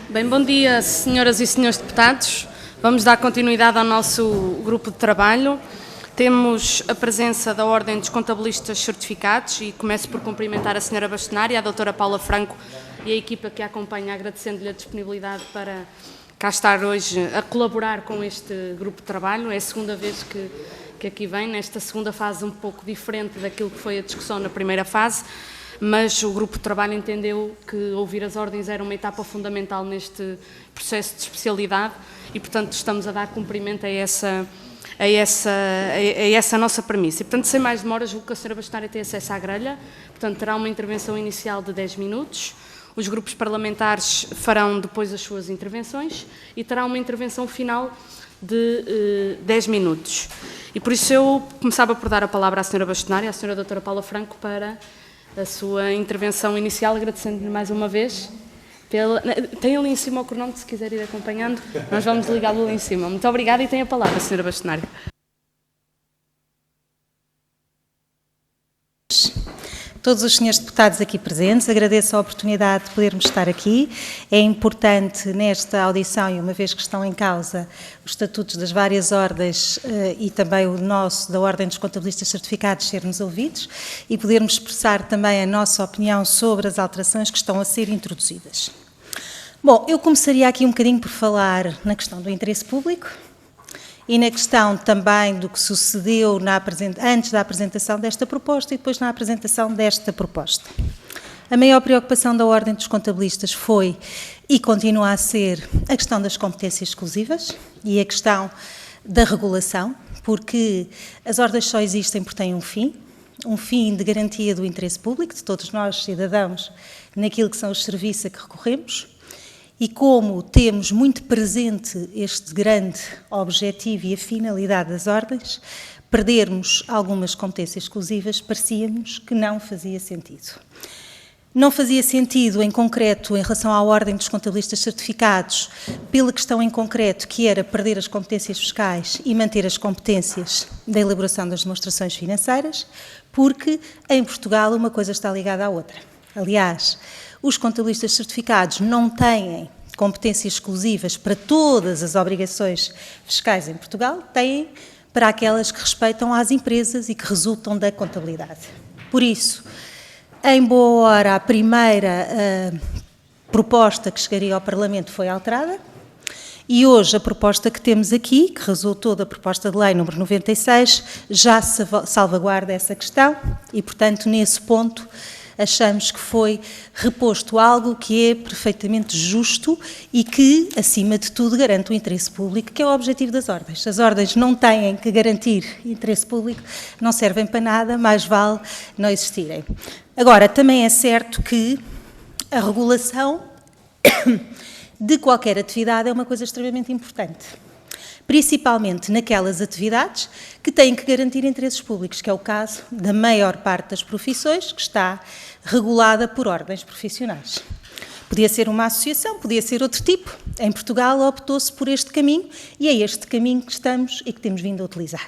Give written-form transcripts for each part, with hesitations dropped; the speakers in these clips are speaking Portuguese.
Bem, bom dia, senhoras e senhores deputados. Vamos dar continuidade ao nosso grupo de trabalho. Temos a presença da Ordem dos Contabilistas Certificados e começo por cumprimentar a senhora Bastonária, a doutora Paula Franco e a equipa que a acompanha, agradecendo-lhe a disponibilidade para cá estar hoje a colaborar com este grupo de trabalho. É a segunda vez que aqui vem, nesta segunda fase um pouco diferente daquilo que foi a discussão na primeira fase, mas o grupo de trabalho entendeu que ouvir as ordens era uma etapa fundamental neste processo de especialidade e, portanto, estamos a dar cumprimento a essa nossa premissa. E, portanto, sem mais demoras, julgo que a senhora Bastonária tem acesso à grelha, portanto, terá uma intervenção inicial de 10 minutos. Os grupos parlamentares farão depois as suas intervenções e terá uma intervenção final de 10 minutos. E por isso eu começava por dar a palavra à senhora Bastonária, à senhora doutora Paula Franco, para a sua intervenção inicial, agradecendo-lhe mais uma vez. Tem ali em cima o cronómetro, se quiser ir acompanhando, nós vamos ligá-lo ali em cima. Muito obrigada e tem a palavra, senhora Bastonária. Todos os senhores deputados aqui presentes, agradeço a oportunidade de podermos estar aqui. É importante nesta audição, e uma vez que estão em causa os estatutos das várias ordens e também o nosso, da Ordem dos Contabilistas Certificados, sermos ouvidos e podermos expressar também a nossa opinião sobre as alterações que estão a ser introduzidas. Bom, eu começaria aqui um bocadinho por falar na questão do interesse público e na questão também do que sucedeu antes da apresentação desta proposta e depois na apresentação desta proposta. A maior preocupação da Ordem dos Contabilistas foi e continua a ser a questão das competências exclusivas e a questão da regulação, porque as ordens só existem porque têm um fim de garantia do interesse público de todos nós, cidadãos, naquilo que são os serviços a que recorremos. E como temos muito presente este grande objetivo e a finalidade das ordens, perdermos algumas competências exclusivas parecia-nos que não fazia sentido. Não fazia sentido, em concreto, em relação à Ordem dos Contabilistas Certificados, pela questão em concreto, que era perder as competências fiscais e manter as competências da elaboração das demonstrações financeiras, porque em Portugal uma coisa está ligada à outra. Aliás, os contabilistas certificados não têm competências exclusivas para todas as obrigações fiscais em Portugal, têm para aquelas que respeitam às empresas e que resultam da contabilidade. Por isso, em boa hora, a primeira proposta que chegaria ao Parlamento foi alterada e hoje a proposta que temos aqui, que resultou da proposta de lei número 96, já salvaguarda essa questão e, portanto, nesse ponto, achamos que foi reposto algo que é perfeitamente justo e que, acima de tudo, garante o interesse público, que é o objetivo das ordens. As ordens não têm que garantir interesse público, não servem para nada, mais vale não existirem. Agora, também é certo que a regulação de qualquer atividade é uma coisa extremamente importante, principalmente naquelas atividades que têm que garantir interesses públicos, que é o caso da maior parte das profissões, que está regulada por ordens profissionais. Podia ser uma associação, podia ser outro tipo. Em Portugal optou-se por este caminho e é este caminho que estamos e que temos vindo a utilizar.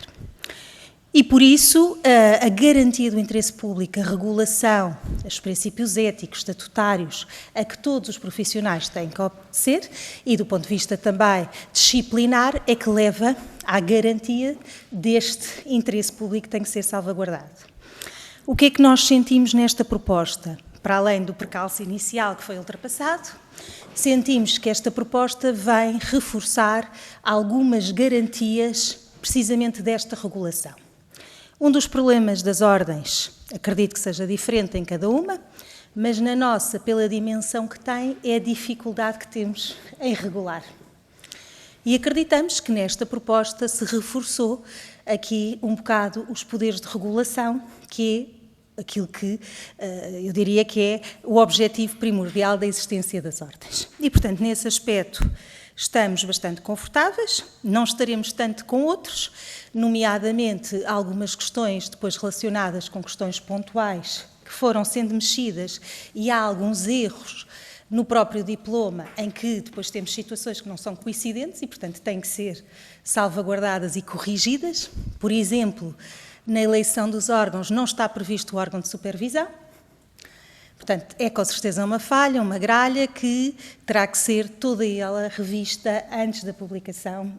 E por isso a garantia do interesse público, a regulação, os princípios éticos, estatutários, a que todos os profissionais têm que obedecer e do ponto de vista também disciplinar é que leva à garantia deste interesse público que tem que ser salvaguardado. O que é que nós sentimos nesta proposta? Para além do percalço inicial que foi ultrapassado, sentimos que esta proposta vem reforçar algumas garantias precisamente desta regulação. Um dos problemas das ordens, acredito que seja diferente em cada uma, mas na nossa, pela dimensão que tem, é a dificuldade que temos em regular. E acreditamos que nesta proposta se reforçou aqui um bocado os poderes de regulação, que é aquilo que eu diria que é o objetivo primordial da existência das ordens. E, portanto, nesse aspecto estamos bastante confortáveis, não estaremos tanto com outros, nomeadamente algumas questões depois relacionadas com questões pontuais que foram sendo mexidas e há alguns erros no próprio diploma em que depois temos situações que não são coincidentes e, portanto, têm que ser salvaguardadas e corrigidas. Por exemplo, na eleição dos órgãos não está previsto o órgão de supervisão. Portanto, é com certeza uma falha, uma gralha que terá que ser toda ela revista antes da publicação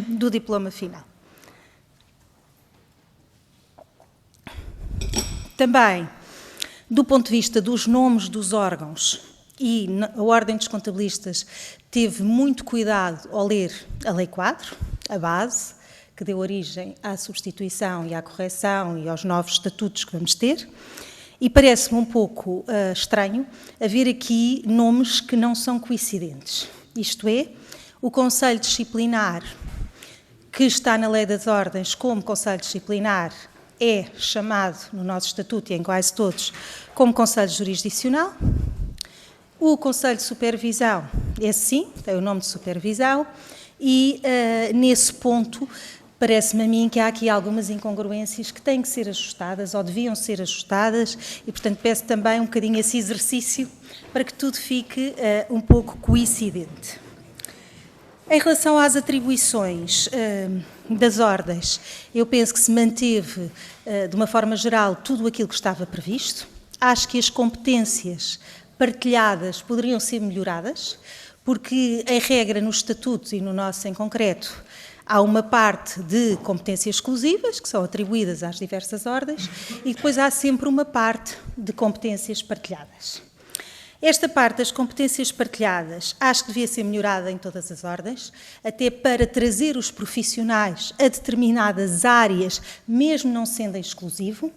do diploma final. Também, do ponto de vista dos nomes dos órgãos, e a Ordem dos Contabilistas teve muito cuidado ao ler a Lei Quadro, a base, que deu origem à substituição e à correção e aos novos estatutos que vamos ter, e parece-me um pouco estranho haver aqui nomes que não são coincidentes. Isto é, o Conselho Disciplinar, que está na Lei das Ordens como Conselho Disciplinar, é chamado no nosso estatuto e em quase todos como Conselho Jurisdicional. O Conselho de Supervisão, esse sim, tem o nome de supervisão, e nesse ponto parece-me a mim que há aqui algumas incongruências que têm que ser ajustadas ou deviam ser ajustadas e, portanto, peço também um bocadinho esse exercício para que tudo fique um pouco coincidente. Em relação às atribuições das ordens, eu penso que se manteve, de uma forma geral, tudo aquilo que estava previsto. Acho que as competências partilhadas poderiam ser melhoradas, porque, em regra, nos estatutos e no nosso em concreto, há uma parte de competências exclusivas, que são atribuídas às diversas ordens, e depois há sempre uma parte de competências partilhadas. Esta parte das competências partilhadas acho que devia ser melhorada em todas as ordens, até para trazer os profissionais a determinadas áreas, mesmo não sendo exclusivo,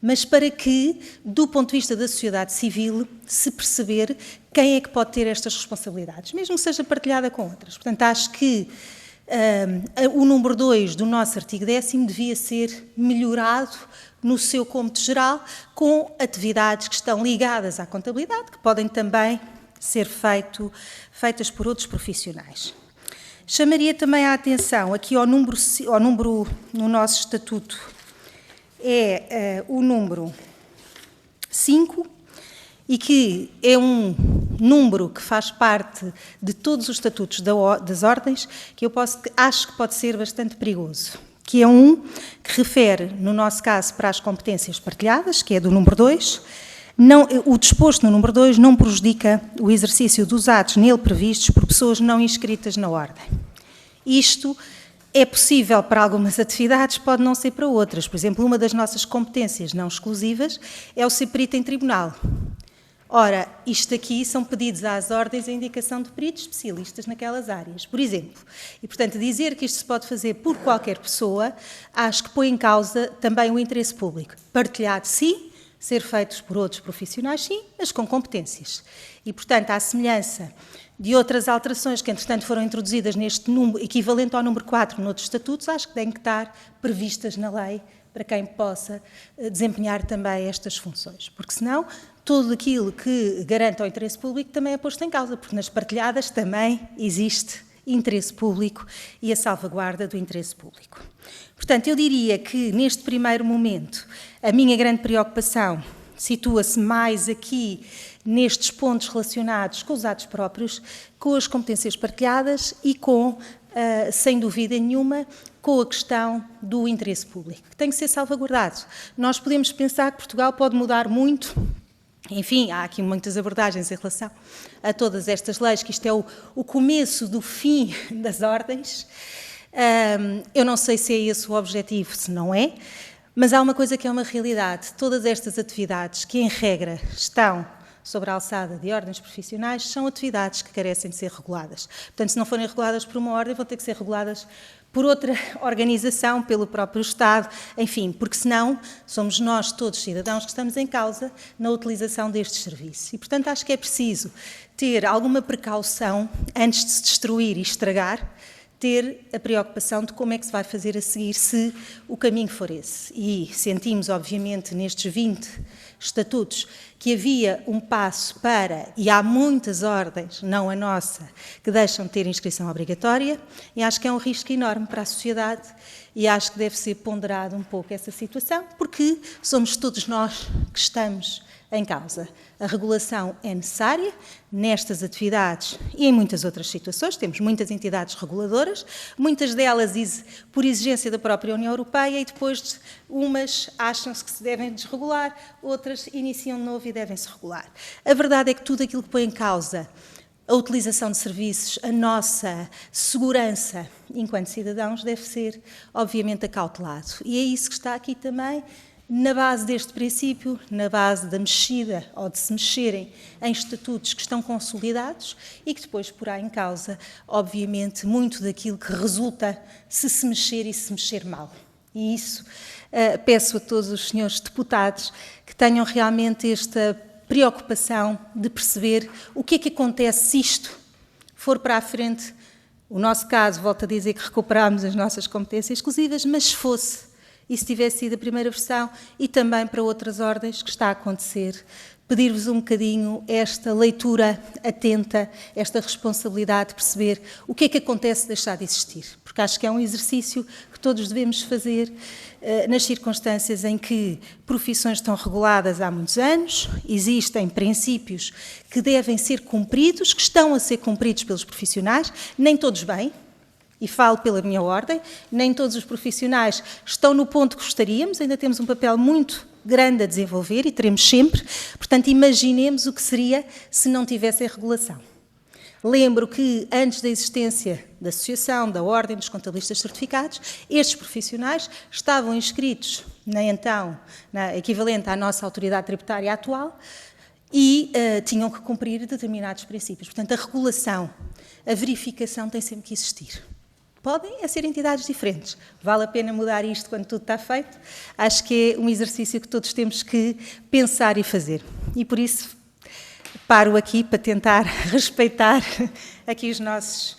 mas para que, do ponto de vista da sociedade civil, se perceber quem é que pode ter estas responsabilidades, mesmo que seja partilhada com outras. Portanto, acho que o número 2 do nosso artigo 10º devia ser melhorado no seu cômputo geral, com atividades que estão ligadas à contabilidade, que podem também ser feitas por outros profissionais. Chamaria também a atenção aqui ao número no nosso estatuto, é o número 5, e que é um número que faz parte de todos os estatutos das ordens, que acho que pode ser bastante perigoso, que é um que refere, no nosso caso, para as competências partilhadas, que é do número 2. O disposto no número 2 não prejudica o exercício dos atos nele previstos por pessoas não inscritas na ordem. Isto é possível para algumas atividades, pode não ser para outras. Por exemplo, uma das nossas competências não exclusivas é o ser perito em tribunal. Ora, isto aqui são pedidos às ordens a indicação de peritos especialistas naquelas áreas, por exemplo. E, portanto, dizer que isto se pode fazer por qualquer pessoa, acho que põe em causa também o interesse público. Partilhado, sim, ser feitos por outros profissionais, sim, mas com competências. E, portanto, à semelhança de outras alterações que, entretanto, foram introduzidas neste número, equivalente ao número 4 noutros estatutos, acho que têm que estar previstas na lei para quem possa desempenhar também estas funções. Porque, senão, tudo aquilo que garante o interesse público também é posto em causa, porque nas partilhadas também existe interesse público e a salvaguarda do interesse público. Portanto, eu diria que, neste primeiro momento, a minha grande preocupação situa-se mais aqui nestes pontos relacionados com os atos próprios, com as competências partilhadas e com, sem dúvida nenhuma, com a questão do interesse público, que tem que ser salvaguardado. Nós podemos pensar que Portugal pode mudar muito. Enfim, há aqui muitas abordagens em relação a todas estas leis, que isto é o começo do fim das ordens. Eu não sei se é esse o objetivo, se não é, mas há uma coisa que é uma realidade. Todas estas atividades que, em regra, estão sobre a alçada de ordens profissionais são atividades que carecem de ser reguladas. Portanto, se não forem reguladas por uma ordem, vão ter que ser reguladas por outra organização, pelo próprio Estado, enfim, porque senão somos nós, todos cidadãos, que estamos em causa na utilização destes serviços. E, portanto, acho que é preciso ter alguma precaução antes de se destruir e estragar, ter a preocupação de como é que se vai fazer a seguir se o caminho for esse. E sentimos, obviamente, nestes 20 estatutos, que havia um passo para, e há muitas ordens, não a nossa, que deixam de ter inscrição obrigatória, e acho que é um risco enorme para a sociedade, e acho que deve ser ponderado um pouco essa situação, porque somos todos nós que estamos em causa. A regulação é necessária nestas atividades e em muitas outras situações. Temos muitas entidades reguladoras, muitas delas por exigência da própria União Europeia e depois umas acham-se que se devem desregular, outras iniciam de novo e devem-se regular. A verdade é que tudo aquilo que põe em causa a utilização de serviços, a nossa segurança enquanto cidadãos deve ser, obviamente, acautelado. E é isso que está aqui também, na base deste princípio, na base da mexida ou de se mexerem em estatutos que estão consolidados e que depois porá em causa, obviamente, muito daquilo que resulta se mexer e se mexer mal. E isso peço a todos os senhores deputados que tenham realmente esta preocupação de perceber o que é que acontece se isto for para a frente. O nosso caso, volto a dizer que recuperámos as nossas competências exclusivas, mas se fosse, e se tivesse sido a primeira versão, e também para outras ordens que está a acontecer, pedir-vos um bocadinho esta leitura atenta, esta responsabilidade de perceber o que é que acontece se deixar de existir. Porque acho que é um exercício que todos devemos fazer nas circunstâncias em que profissões estão reguladas há muitos anos, existem princípios que devem ser cumpridos, que estão a ser cumpridos pelos profissionais, nem todos bem, e falo pela minha ordem, nem todos os profissionais estão no ponto que gostaríamos, ainda temos um papel muito grande a desenvolver e teremos sempre, portanto imaginemos o que seria se não tivesse a regulação. Lembro que antes da existência da Associação, da Ordem dos Contabilistas Certificados, estes profissionais estavam inscritos na equivalente à nossa autoridade tributária atual e tinham que cumprir determinados princípios. Portanto, a regulação, a verificação tem sempre que existir. Podem ser entidades diferentes. Vale a pena mudar isto quando tudo está feito. Acho que é um exercício que todos temos que pensar e fazer. E por isso paro aqui para tentar respeitar aqui os nossos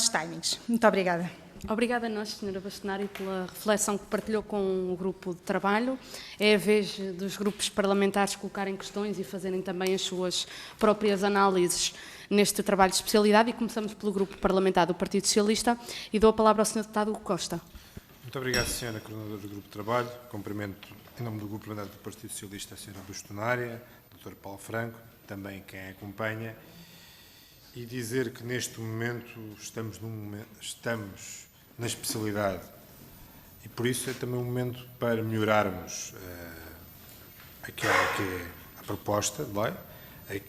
timings. Muito obrigada. Obrigada a nós, Sra. Bastonária, pela reflexão que partilhou com o grupo de trabalho. É a vez dos grupos parlamentares colocarem questões e fazerem também as suas próprias análises neste trabalho de especialidade e começamos pelo grupo parlamentar do Partido Socialista e dou a palavra ao Sr. Deputado Hugo Costa. Muito obrigado, Sra. Coordenadora do Grupo de Trabalho. Cumprimento, em nome do Grupo Parlamentar do Partido Socialista, a Sra. Bastonária, Dr. Paulo Franco, também quem a acompanha, e dizer que neste momento estamos na especialidade e por isso é também um momento para melhorarmos aquela que é a proposta de lei,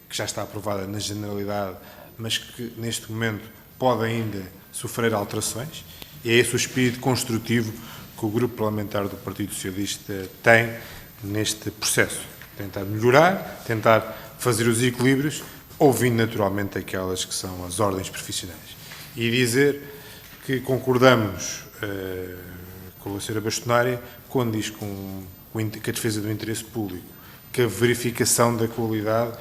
que já está aprovada na generalidade, mas que neste momento pode ainda sofrer alterações, e é esse o espírito construtivo que o Grupo Parlamentar do Partido Socialista tem neste processo. Tentar melhorar, tentar fazer os equilíbrios, ouvindo naturalmente aquelas que são as ordens profissionais. E dizer que concordamos com a Sra. Bastonária quando diz que a defesa do interesse público, que a verificação da qualidade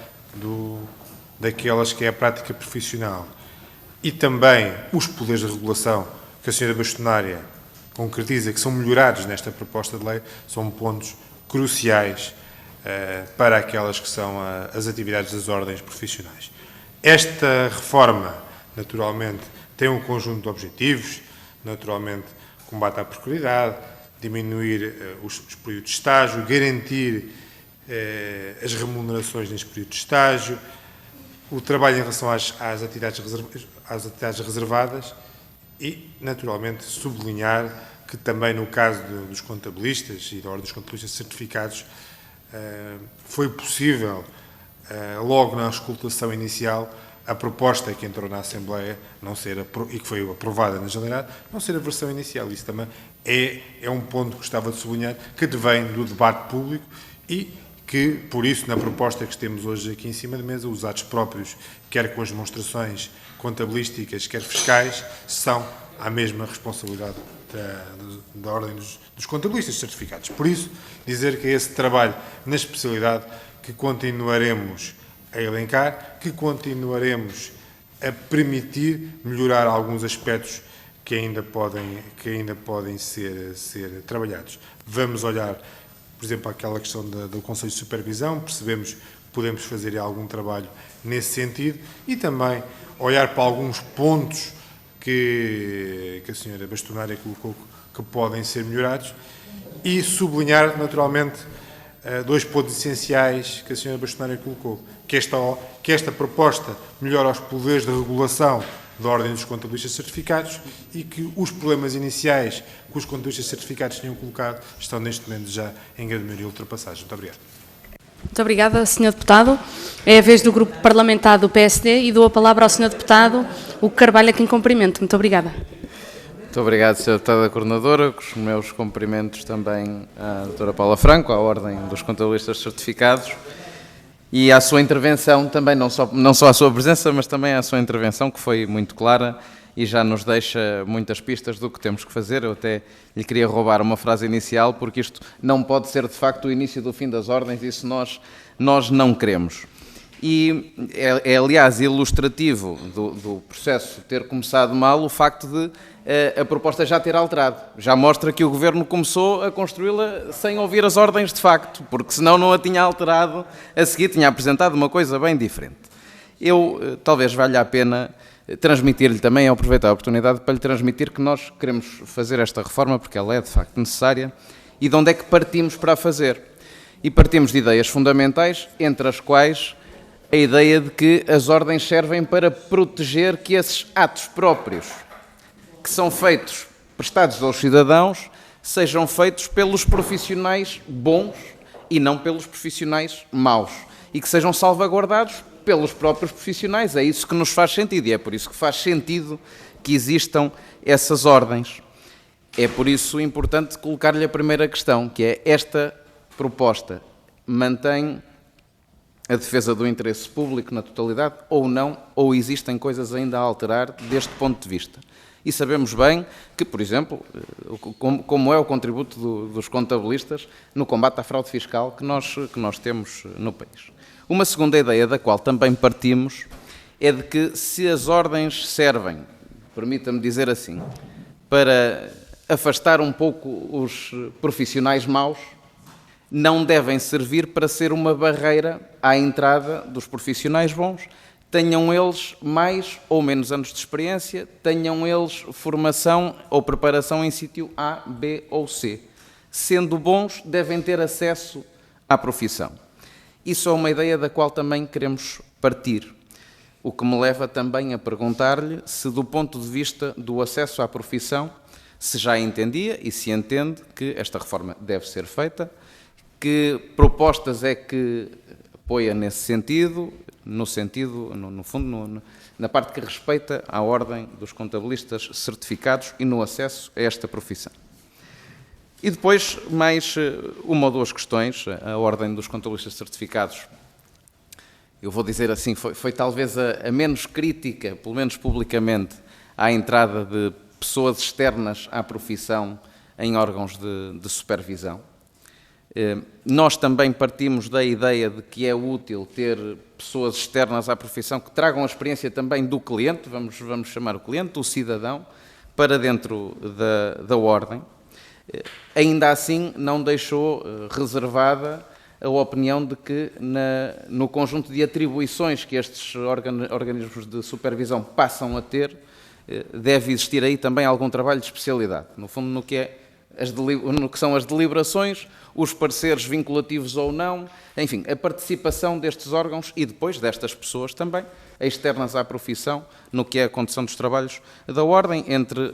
daquelas que é a prática profissional e também os poderes de regulação que a Sra. Bastonária concretiza, que são melhorados nesta proposta de lei, são pontos cruciais para aquelas que são as atividades das ordens profissionais. Esta reforma, naturalmente, tem um conjunto de objetivos, naturalmente, combate à precariedade, diminuir os períodos de estágio, garantir as remunerações neste período de estágio, o trabalho em relação às atividades reservadas e, naturalmente, sublinhar que também no caso dos contabilistas e da Ordem dos Contabilistas Certificados foi possível, logo na auscultação inicial, a proposta que entrou na Assembleia e que foi aprovada na generalidade, não ser a versão inicial. Isso também é um ponto que gostava de sublinhar, que advém do debate público e que, por isso, na proposta que temos hoje aqui em cima da mesa, os atos próprios, quer com as demonstrações contabilísticas, quer fiscais, são à mesma responsabilidade da Ordem dos Contabilistas Certificados. Por isso, dizer que é esse trabalho na especialidade que continuaremos a elencar, que continuaremos a permitir melhorar alguns aspectos que ainda podem ser trabalhados. Vamos olhar, por exemplo, àquela questão do Conselho de Supervisão, percebemos que podemos fazer algum trabalho nesse sentido e também olhar para alguns pontos que a Sra. Bastonária colocou que podem ser melhorados e sublinhar, naturalmente, dois pontos essenciais que a senhora bastonária colocou, que esta proposta melhora os poderes de regulação da Ordem dos Contabilistas Certificados e que os problemas iniciais que os contabilistas certificados tinham colocado estão neste momento já em grande maioria ultrapassados. Muito obrigado. Muito obrigada, Sr. Deputado. É a vez do Grupo Parlamentar do PSD e dou a palavra ao Sr. Deputado Hugo Carvalho, a quem cumprimento. Muito obrigada. Muito obrigado, Sra. Deputada Coordenadora. Os meus cumprimentos também à Dra. Paula Franco, à Ordem dos Contabilistas Certificados, e à sua intervenção também, não só à sua presença, mas também à sua intervenção, que foi muito clara e já nos deixa muitas pistas do que temos que fazer. Eu até lhe queria roubar uma frase inicial, porque isto não pode ser, de facto, o início do fim das ordens, isso nós não queremos. E é aliás, ilustrativo do processo ter começado mal o facto de a proposta já ter alterado. Já mostra que o Governo começou a construí-la sem ouvir as ordens de facto, porque senão não a tinha alterado a seguir, tinha apresentado uma coisa bem diferente. Talvez valha a pena transmitir-lhe também, aproveitar a oportunidade para lhe transmitir que nós queremos fazer esta reforma porque ela é de facto necessária e de onde é que partimos para a fazer. E partimos de ideias fundamentais, entre as quais a ideia de que as ordens servem para proteger que esses atos próprios que são feitos, prestados aos cidadãos, sejam feitos pelos profissionais bons e não pelos profissionais maus, e que sejam salvaguardados pelos próprios profissionais. É isso que nos faz sentido e é por isso que faz sentido que existam essas ordens. É por isso importante colocar-lhe a primeira questão, que é: esta proposta mantém a defesa do interesse público na totalidade ou não, ou existem coisas ainda a alterar deste ponto de vista? E sabemos bem que, por exemplo, como é o contributo dos contabilistas no combate à fraude fiscal que nós temos no país. Uma segunda ideia da qual também partimos é de que se as ordens servem, permita-me dizer assim, para afastar um pouco os profissionais maus, não devem servir para ser uma barreira à entrada dos profissionais bons, tenham eles mais ou menos anos de experiência, tenham eles formação ou preparação em sítio A, B ou C. Sendo bons, devem ter acesso à profissão. Isso é uma ideia da qual também queremos partir, o que me leva também a perguntar-lhe se, do ponto de vista do acesso à profissão, se já entendia e se entende que esta reforma deve ser feita, que propostas é que apoia nesse sentido, no fundo, na parte que respeita à Ordem dos Contabilistas Certificados e no acesso a esta profissão. E depois, mais uma ou duas questões. A Ordem dos Contabilistas Certificados, eu vou dizer assim, foi talvez a menos crítica, pelo menos publicamente, à entrada de pessoas externas à profissão em órgãos de supervisão. Nós também partimos da ideia de que é útil ter pessoas externas à profissão que tragam a experiência também do cliente, vamos chamar o cliente, o cidadão, para dentro da Ordem. Ainda assim, não deixou reservada a opinião de que no conjunto de atribuições que estes organismos de supervisão passam a ter, deve existir aí também algum trabalho de especialidade. No fundo, no que são as deliberações, os pareceres vinculativos ou não, enfim, a participação destes órgãos e depois destas pessoas também, externas à profissão, no que é a condução dos trabalhos da Ordem, entre,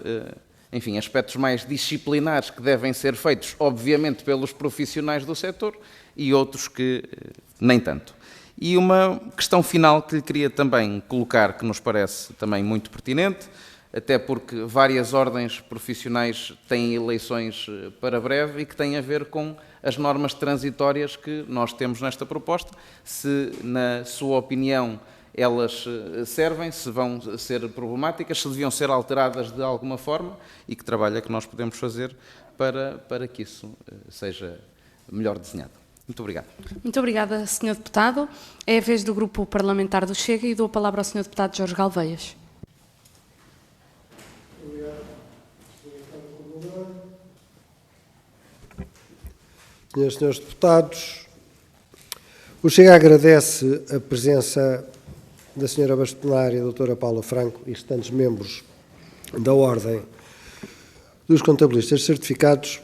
enfim, aspectos mais disciplinares que devem ser feitos, obviamente, pelos profissionais do setor e outros que nem tanto. E uma questão final que lhe queria também colocar, que nos parece também muito pertinente, até porque várias ordens profissionais têm eleições para breve e que têm a ver com as normas transitórias que nós temos nesta proposta, se, na sua opinião, elas servem, se vão ser problemáticas, se deviam ser alteradas de alguma forma e que trabalho é que nós podemos fazer para que isso seja melhor desenhado. Muito obrigado. Muito obrigada, Sr. Deputado. É a vez do Grupo Parlamentar do Chega e dou a palavra ao Sr. Deputado Jorge Galveias. Senhoras e senhores deputados, o Chega agradece a presença da senhora bastonária, doutora Paula Franco, e restantes membros da Ordem dos Contabilistas Certificados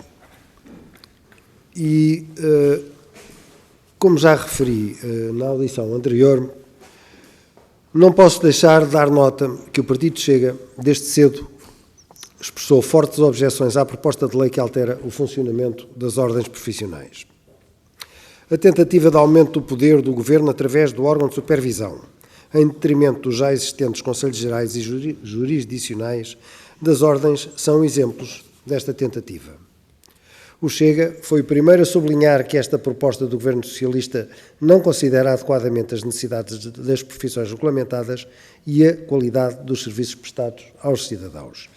e como já referi na audição anterior, não posso deixar de dar nota que o Partido Chega, desde cedo, expressou fortes objeções à proposta de lei que altera o funcionamento das ordens profissionais. A tentativa de aumento do poder do Governo através do órgão de supervisão, em detrimento dos já existentes Conselhos Gerais e jurisdicionais das ordens, são exemplos desta tentativa. O Chega foi o primeiro a sublinhar que esta proposta do Governo Socialista não considera adequadamente as necessidades das profissões regulamentadas e a qualidade dos serviços prestados aos cidadãos.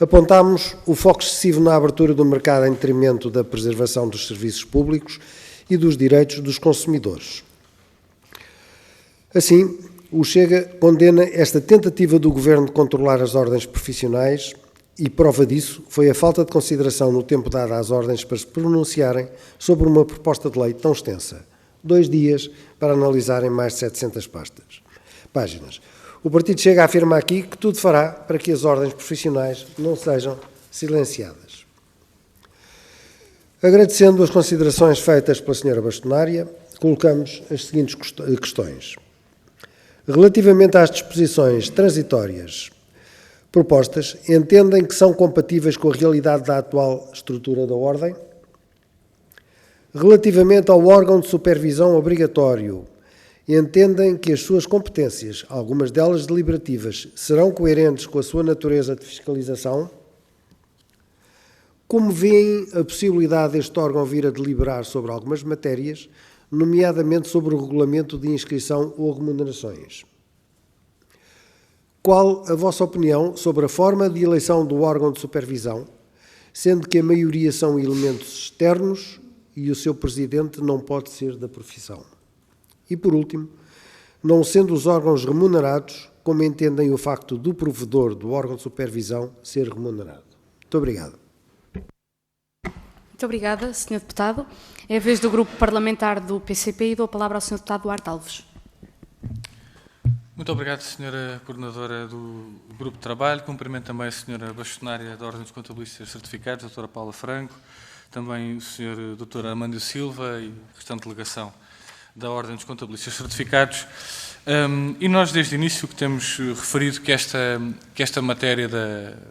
Apontámos o foco excessivo na abertura do mercado em detrimento da preservação dos serviços públicos e dos direitos dos consumidores. Assim, o Chega condena esta tentativa do Governo de controlar as ordens profissionais e prova disso foi a falta de consideração no tempo dado às ordens para se pronunciarem sobre uma proposta de lei tão extensa. 2 dias para analisarem mais de 700 páginas. O Partido Chega afirma aqui que tudo fará para que as ordens profissionais não sejam silenciadas. Agradecendo as considerações feitas pela Sra. Bastonária, colocamos as seguintes questões. Relativamente às disposições transitórias propostas, entendem que são compatíveis com a realidade da atual estrutura da Ordem? Relativamente ao órgão de supervisão obrigatório, entendem que as suas competências, algumas delas deliberativas, serão coerentes com a sua natureza de fiscalização? Como veem a possibilidade deste órgão vir a deliberar sobre algumas matérias, nomeadamente sobre o regulamento de inscrição ou remunerações? Qual a vossa opinião sobre a forma de eleição do órgão de supervisão, sendo que a maioria são elementos externos e o seu presidente não pode ser da profissão? E, por último, não sendo os órgãos remunerados, como entendem o facto do provedor do órgão de supervisão ser remunerado? Muito obrigado. Muito obrigada, Sr. Deputado. É a vez do Grupo Parlamentar do PCP e dou a palavra ao Sr. Deputado Duarte Alves. Muito obrigado, Sra. Coordenadora do Grupo de Trabalho. Cumprimento também a Sra. Bastonária da Ordem dos Contabilistas Certificados, a Dra. Paula Franco, também o Sr. Dr. Armando Silva e a restante delegação da Ordem dos Contabilistas Certificados. E nós, desde o início, que temos referido que esta matéria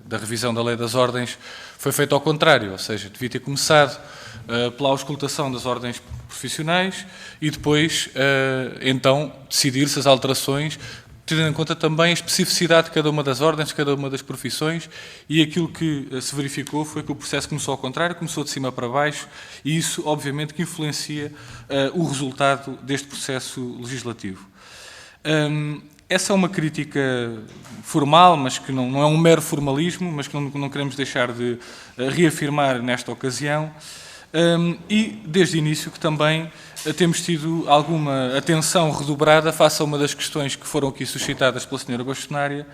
da revisão da Lei das Ordens foi feita ao contrário, ou seja, devia ter começado pela auscultação das ordens profissionais e depois, então, decidir-se as alterações, tendo em conta também a especificidade de cada uma das ordens, de cada uma das profissões, e aquilo que se verificou foi que o processo começou ao contrário, começou de cima para baixo, e isso, obviamente, que influencia o resultado deste processo legislativo. Essa é uma crítica formal, mas que não é um mero formalismo, mas que não queremos deixar de reafirmar nesta ocasião. E, desde o início, que também temos tido alguma atenção redobrada face a uma das questões que foram aqui suscitadas pela Sra. Bastonária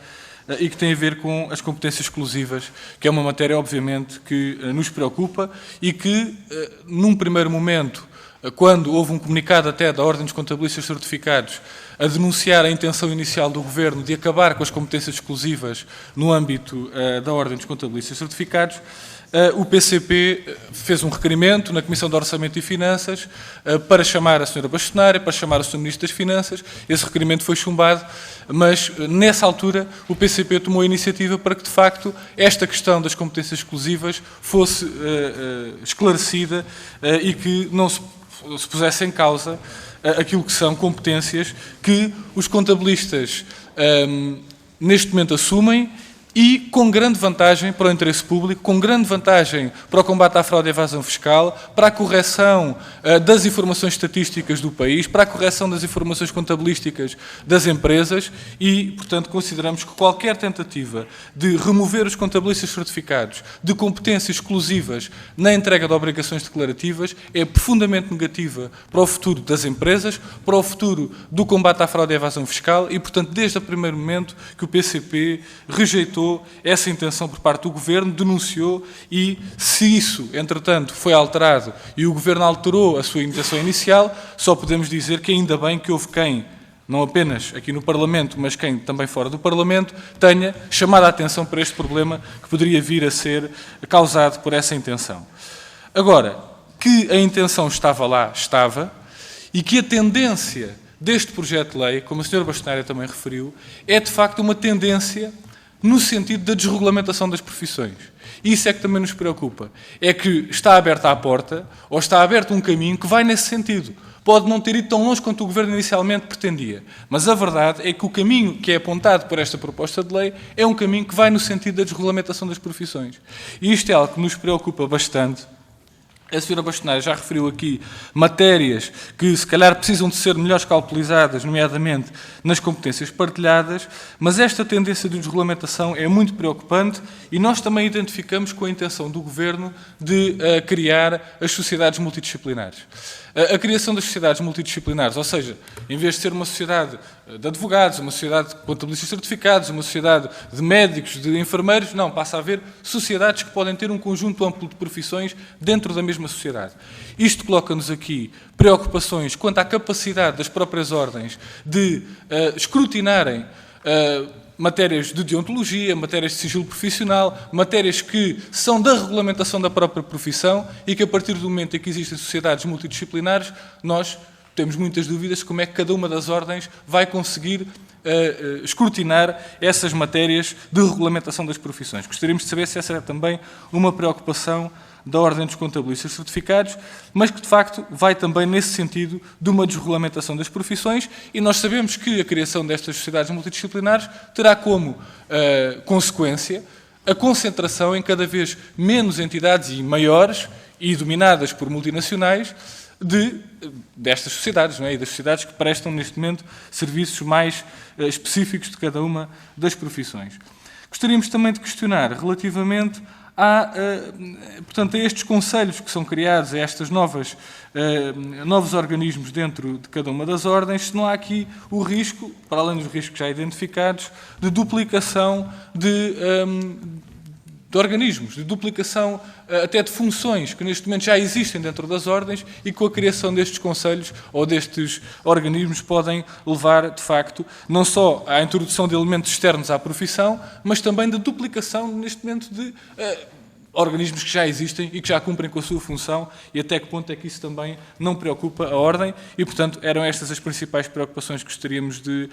e que tem a ver com as competências exclusivas, que é uma matéria, obviamente, que nos preocupa e que, num primeiro momento, quando houve um comunicado até da Ordem dos Contabilistas Certificados a denunciar a intenção inicial do Governo de acabar com as competências exclusivas no âmbito da Ordem dos Contabilistas Certificados, o PCP fez um requerimento na Comissão de Orçamento e Finanças para chamar a Sra. Bastonária, para chamar o Sr. Ministro das Finanças. Esse requerimento foi chumbado, mas nessa altura o PCP tomou a iniciativa para que, de facto, esta questão das competências exclusivas fosse esclarecida e que não se pusesse em causa aquilo que são competências que os contabilistas neste momento assumem e com grande vantagem para o interesse público, com grande vantagem para o combate à fraude e evasão fiscal, para a correção das informações estatísticas do país, para a correção das informações contabilísticas das empresas e, portanto, consideramos que qualquer tentativa de remover os contabilistas certificados de competências exclusivas na entrega de obrigações declarativas é profundamente negativa para o futuro das empresas, para o futuro do combate à fraude e evasão fiscal e, portanto, desde o primeiro momento que o PCP rejeitou essa intenção por parte do Governo, denunciou e, se isso, entretanto, foi alterado e o Governo alterou a sua intenção inicial, só podemos dizer que ainda bem que houve quem, não apenas aqui no Parlamento, mas quem também fora do Parlamento, tenha chamado a atenção para este problema que poderia vir a ser causado por essa intenção. Agora, que a intenção estava lá, estava, e que a tendência deste projeto de lei, como a senhora bastonária também referiu, é de facto uma tendência no sentido da desregulamentação das profissões. Isso é que também nos preocupa. É que está aberta a porta, ou está aberto um caminho que vai nesse sentido. Pode não ter ido tão longe quanto o Governo inicialmente pretendia, mas a verdade é que o caminho que é apontado por esta proposta de lei é um caminho que vai no sentido da desregulamentação das profissões. E isto é algo que nos preocupa bastante. A senhora bastonária já referiu aqui matérias que se calhar precisam de ser melhor calculizadas, nomeadamente nas competências partilhadas, mas esta tendência de desregulamentação é muito preocupante e nós também identificamos com a intenção do Governo de criar as sociedades multidisciplinares. A criação das sociedades multidisciplinares, ou seja, em vez de ser uma sociedade de advogados, uma sociedade de contabilistas certificados, uma sociedade de médicos, de enfermeiros, não, passa a haver sociedades que podem ter um conjunto amplo de profissões dentro da mesma sociedade. Isto coloca-nos aqui preocupações quanto à capacidade das próprias ordens de escrutinarem matérias de deontologia, matérias de sigilo profissional, matérias que são da regulamentação da própria profissão e que, a partir do momento em que existem sociedades multidisciplinares, nós temos muitas dúvidas como é que cada uma das ordens vai conseguir escrutinar essas matérias de regulamentação das profissões. Gostaríamos de saber se essa é também uma preocupação da Ordem dos Contabilistas Certificados, mas que, de facto, vai também nesse sentido de uma desregulamentação das profissões, e nós sabemos que a criação destas sociedades multidisciplinares terá como consequência a concentração em cada vez menos entidades e maiores e dominadas por multinacionais destas sociedades, não é? E das sociedades que prestam, neste momento, serviços mais específicos de cada uma das profissões. Gostaríamos também de questionar relativamente portanto, a estes conselhos que são criados, a estes novos organismos dentro de cada uma das ordens, se não há aqui o risco, para além dos riscos já identificados, de duplicação de organismos, de duplicação até de funções que neste momento já existem dentro das ordens e com a criação destes conselhos ou destes organismos podem levar, de facto, não só à introdução de elementos externos à profissão, mas também da duplicação, neste momento, de organismos que já existem e que já cumprem com a sua função, e até que ponto é que isso também não preocupa a Ordem, e, portanto, eram estas as principais preocupações que gostaríamos de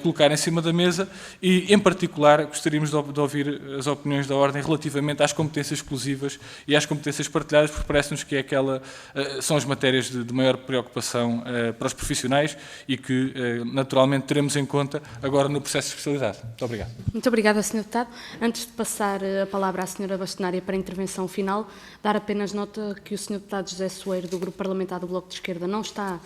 colocar em cima da mesa, e, em particular, gostaríamos de ouvir as opiniões da Ordem relativamente às competências exclusivas e às competências partilhadas, porque parece-nos que são as matérias de maior preocupação para os profissionais e que, naturalmente, teremos em conta agora no processo de especialidade. Muito obrigado. Muito obrigada, Sr. Deputado. Antes de passar a palavra à Sra. Bastonária para a intervenção final, dar apenas nota que o Sr. Deputado José Soeiro, do Grupo Parlamentar do Bloco de Esquerda, não está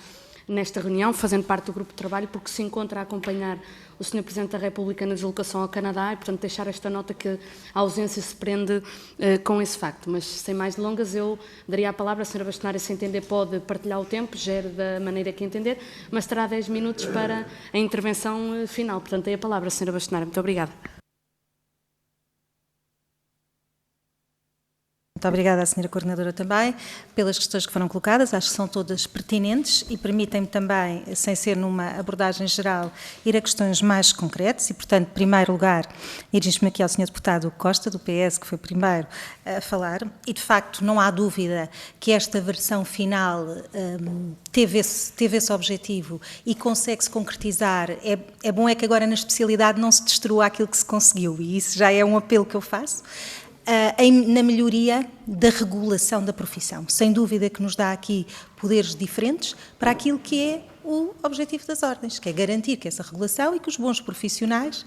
nesta reunião, fazendo parte do Grupo de Trabalho, porque se encontra a acompanhar o Sr. Presidente da República na deslocação ao Canadá e, portanto, deixar esta nota que a ausência se prende com esse facto. Mas, sem mais delongas, eu daria a palavra à Sra. Bastonária, se entender, pode partilhar o tempo, gere da maneira que entender, mas terá 10 minutos para a intervenção final. Portanto, dei a palavra à Sra. Bastonária. Muito obrigada. Muito obrigada à Sra. Coordenadora também pelas questões que foram colocadas, acho que são todas pertinentes e permitem-me também, sem ser numa abordagem geral, ir a questões mais concretas e, portanto, em primeiro lugar, dirijo-me aqui ao Sr. Deputado Costa, do PS, que foi primeiro a falar, e de facto não há dúvida que esta versão final teve esse objetivo e consegue-se concretizar. É bom que agora na especialidade não se destrua aquilo que se conseguiu, e isso já é um apelo que eu faço. Na melhoria da regulação da profissão. Sem dúvida que nos dá aqui poderes diferentes para aquilo que é o objetivo das ordens, que é garantir que essa regulação e que os bons profissionais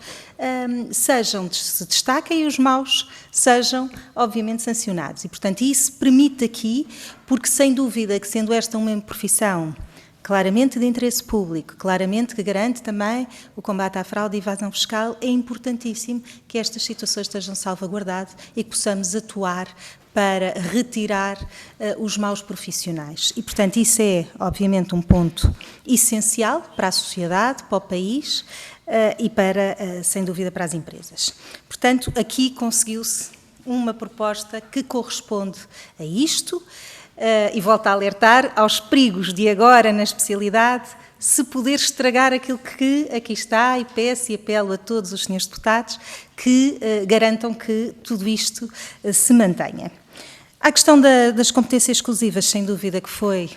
se destaquem e os maus sejam, obviamente, sancionados. E, portanto, isso permite aqui, porque sem dúvida que sendo esta uma profissão claramente de interesse público, claramente que garante também o combate à fraude e evasão fiscal, é importantíssimo que estas situações estejam salvaguardadas e que possamos atuar para retirar os maus profissionais. E, portanto, isso é, obviamente, um ponto essencial para a sociedade, para o país e para, sem dúvida, para as empresas. Portanto, aqui conseguiu-se uma proposta que corresponde a isto, e volto a alertar aos perigos de agora, na especialidade, se poder estragar aquilo que aqui está, e peço e apelo a todos os senhores deputados que garantam que tudo isto se mantenha. A questão das competências exclusivas, sem dúvida que foi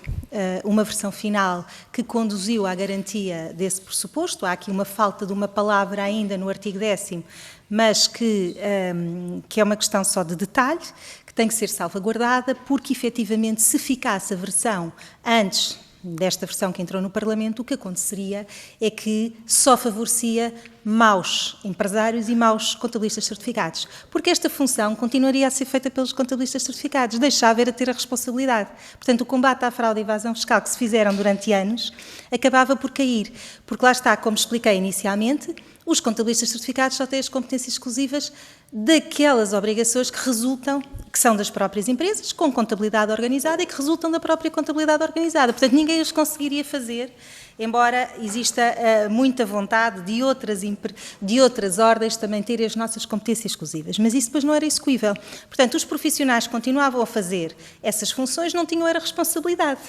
uma versão final que conduziu à garantia desse pressuposto. Há aqui uma falta de uma palavra ainda no artigo 10º, mas que é uma questão só de detalhe, que tem que ser salvaguardada, porque efetivamente se ficasse a versão antes desta versão que entrou no Parlamento, o que aconteceria é que só favorecia maus empresários e maus contabilistas certificados, porque esta função continuaria a ser feita pelos contabilistas certificados, deixava a ter a responsabilidade. Portanto, o combate à fraude e evasão fiscal que se fizeram durante anos acabava por cair, porque lá está, como expliquei inicialmente, os contabilistas certificados só têm as competências exclusivas daquelas obrigações que resultam, que são das próprias empresas, com contabilidade organizada e que resultam da própria contabilidade organizada. Portanto, ninguém os conseguiria fazer, embora exista muita vontade de outras ordens também terem as nossas competências exclusivas. Mas isso depois não era execuível. Portanto, os profissionais continuavam a fazer essas funções, não tinham era responsabilidade.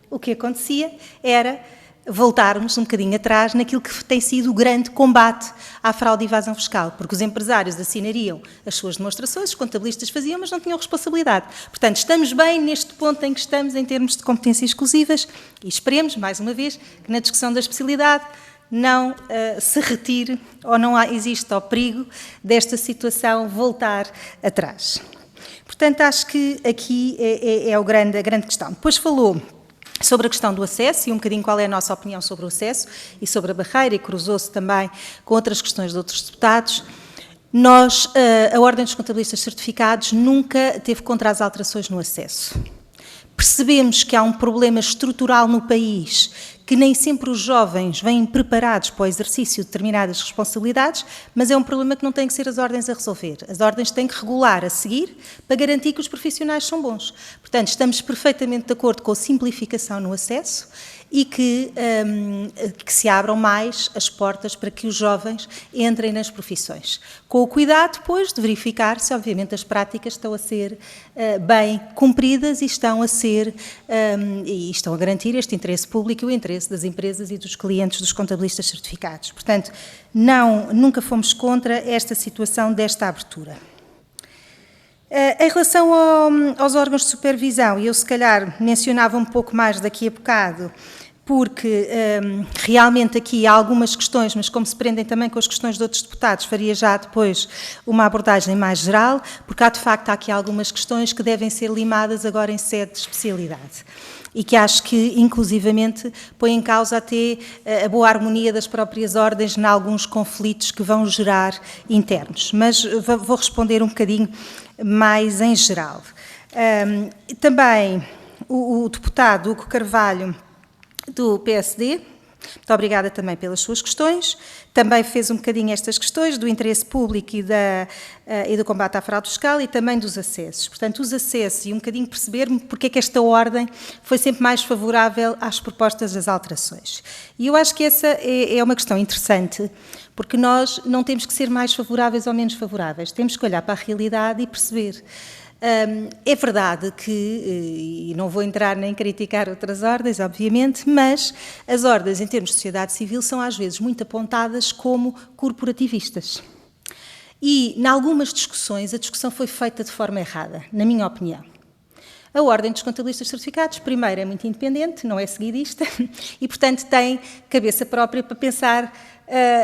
O que acontecia era voltarmos um bocadinho atrás naquilo que tem sido o grande combate à fraude e evasão fiscal, porque os empresários assinariam as suas demonstrações, os contabilistas faziam, mas não tinham responsabilidade. Portanto, estamos bem neste ponto em que estamos em termos de competências exclusivas e esperemos, mais uma vez, que na discussão da especialidade não se retire ou não existe o perigo desta situação voltar atrás. Portanto, acho que aqui é a grande questão. Depois falou sobre a questão do acesso e um bocadinho qual é a nossa opinião sobre o acesso e sobre a barreira, e cruzou-se também com outras questões de outros deputados. Nós, a Ordem dos Contabilistas Certificados, nunca teve contra as alterações no acesso. Percebemos que há um problema estrutural no país, que nem sempre os jovens vêm preparados para o exercício de determinadas responsabilidades, mas é um problema que não tem que ser as ordens a resolver. As ordens têm que regular a seguir para garantir que os profissionais são bons. Portanto, estamos perfeitamente de acordo com a simplificação no acesso e que se abram mais as portas para que os jovens entrem nas profissões. Com o cuidado, depois, de verificar se, obviamente, as práticas estão a ser bem cumpridas e estão a garantir este interesse público e o interesse das empresas e dos clientes dos contabilistas certificados. Portanto, nunca fomos contra esta situação desta abertura. Em relação aos órgãos de supervisão, e eu se calhar mencionava um pouco mais daqui a bocado, porque realmente aqui há algumas questões, mas como se prendem também com as questões de outros deputados, faria já depois uma abordagem mais geral, porque há de facto aqui algumas questões que devem ser limadas agora em sede de especialidade. E que acho que, inclusivamente, põe em causa até a boa harmonia das próprias ordens em alguns conflitos que vão gerar internos. Mas vou responder um bocadinho mais em geral. Também o deputado Hugo Carvalho, do PSD, muito obrigada também pelas suas questões, também fez um bocadinho estas questões do interesse público e do combate à fraude fiscal e também dos acessos. Portanto, os acessos e um bocadinho perceber-me porque é que esta ordem foi sempre mais favorável às propostas das alterações. E eu acho que essa é uma questão interessante, porque nós não temos que ser mais favoráveis ou menos favoráveis, temos que olhar para a realidade e perceber. É verdade que, e não vou entrar nem criticar outras ordens, obviamente, mas as ordens em termos de sociedade civil são às vezes muito apontadas como corporativistas. E, em algumas discussões, a discussão foi feita de forma errada, na minha opinião. A Ordem dos Contabilistas Certificados, primeiro, é muito independente, não é seguidista, e, portanto, tem cabeça própria para pensar